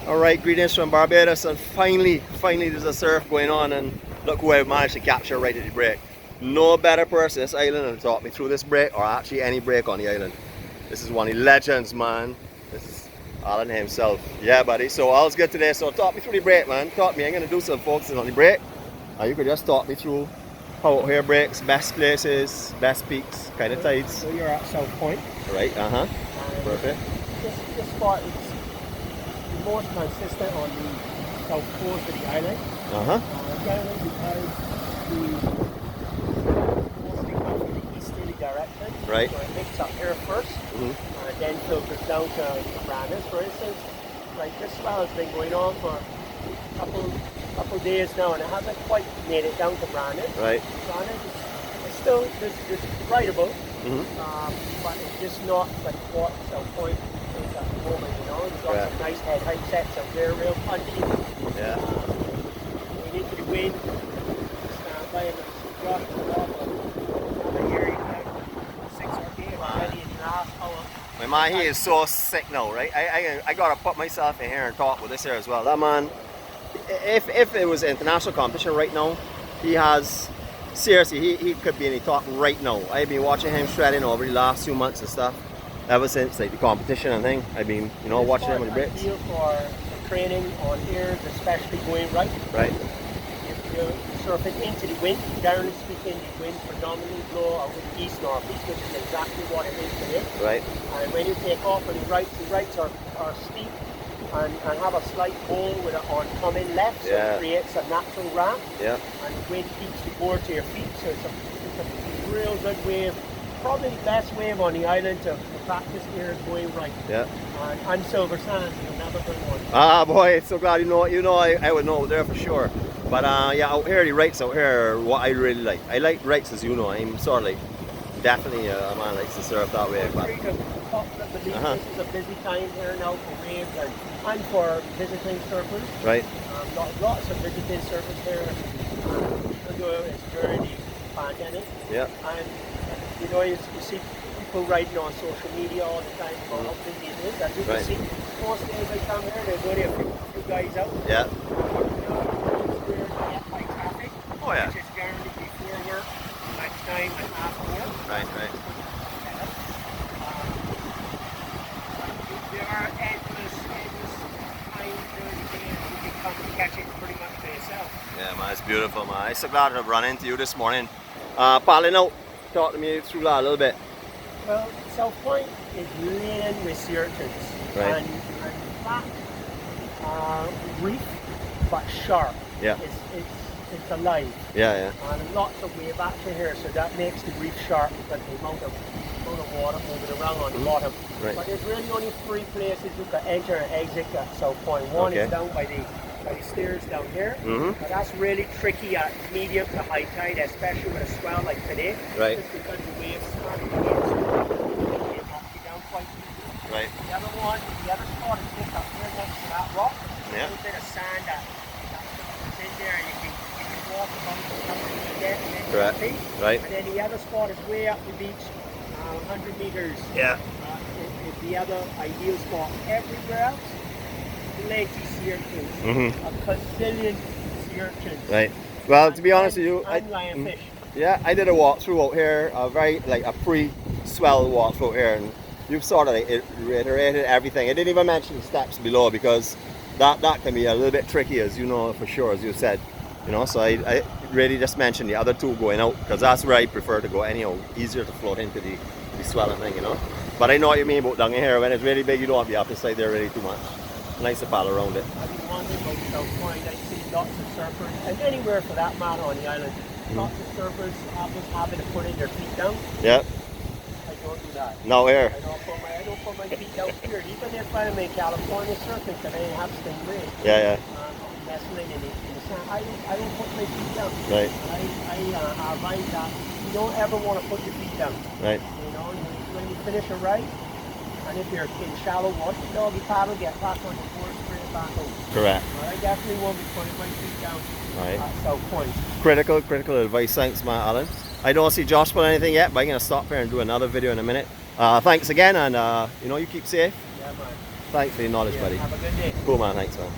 Alright, greetings from Barbados, and finally there's a surf going on, and look who I managed to capture right at the break. No better person this island to talk me through this break, or actually any break on the island. This is one of the legends, man. This is Alan himself. Yeah, buddy, so all's good today. So talk me through the break, man. Talk me, I'm gonna do some focusing on the break. You could just talk me through how out here breaks, best places, best peaks, kind of tides. So you're at South Point. Right, perfect. This spot is the most consistent on the south coast of the island. Generally because mostly comes from the easterly direction. Right. So it picks up here first, and then filters down to Barbados, for instance. Like this swell has been going on for a couple days now, and it hasn't quite made it down to Barbados. Right. Barbados is still it's rideable, but it's just not like what South Point is at the moment. You know, we've got some nice head height sets out there, real punchy. Yeah. We need to the wind. Stand by and drop the level. Another area now, 6 or 8 already in the last hour. My man, he is so sick now, right? I gotta put myself in here and talk with this here as well. That man, if it was international competition right now, he has, seriously, he could be in the top right now. I've been watching him shredding over the last 2 months and stuff, ever since like the competition and thing. I've been, you know, watching him on the breaks. Ideal for training on airs, especially going right. Right. If you're surfing into the wind, generally speaking, the wind predominantly blow out with the east-northeast, which is exactly what it is today. Right. And when you take off on the rights are steep and have a slight bowl with an oncoming left, so it creates a natural ramp. Yeah. And the wind keeps the board to your feet, so it's a real good wave. Probably the best wave on the island to practice airs going right. Yeah. And silver sand, you'll never bring one. Ah, boy, so glad you know. I would know there for sure. But yeah, out here, the rights out here are what I really like. I like rights, as you know. I'm sort of like, definitely a man likes to surf that way. But This is a busy time here now for waves and for visiting surfers. Right. Lots of visiting surfers here. Even though it's during the pandemic. Yeah. And you know, you see people writing on social media all the time about how busy it is. As you can see, most days I come here, there's only a few guys out. Yeah. By traffic, Oh yeah. which is generally before work, lunchtime, and after work. Right. There are endless times during the day that you can come and catch it pretty much by yourself. Yeah, man, it's beautiful, man. I'm so glad to have run into you this morning. Paddling out, talk to me through that a little bit. Well, South Point is laden with sea urchins. Right. And that reef, but sharp. Yeah. It's alive. Yeah. And lots of wave action here, so that makes the reef sharp because the amount of water moving around on the bottom. Right. But there's really only 3 places you can enter and exit at South Point. One is down by the stairs down here. But that's really tricky at medium to high tide, especially with a swell like today. Right. Just because the waves start to get it knocks you down quite easily. Right. The other spot is just up here next to that rock. Yeah. A little bit of sand that's in there. You can walk about there and then Correct. Right. And then the other spot is way up the beach, 100 meters. Yeah. Is the other ideal spot. Everywhere else, plenty sea urchins. A gazillion sea urchins. Right. Well, to be honest with you, and lionfish. Yeah, I did a walkthrough out here, a pre-swell walkthrough out here, and you've sort of like reiterated everything. I didn't even mention the steps below because that can be a little bit tricky, as you know for sure, as you said. You know, so I really just mentioned the other 2 going out because that's where I prefer to go anyhow. Easier to float into the swelling thing, you know. But I know what you mean about down here. When it's really big, you don't want to be up inside there really too much. Nice to paddle around it. I've been wondering about South Point. I see lots of surfers, and anywhere for that matter on the island. Lots of surfers having to put in their feet down. Yeah. I don't do that. No here. I don't put my feet down here. Even if I'm in California surfing today, I have stingray. Yeah. Nestling in the sand. I don't put my feet down. Right. I advise that you don't ever want to put your feet down. Right. You know, when you finish a ride, and if you're in shallow water, doggy paddle, get back on your board, straight back out. Correct. But I definitely won't be putting my feet down at South Point. Critical advice. Thanks, man, Alan. I don't see Josh put anything yet, but I'm going to stop here and do another video in a minute. Thanks again, and you keep safe. Yeah, man. Thanks for your knowledge, Yeah, buddy. have a good day. Cool, man. Thanks, man.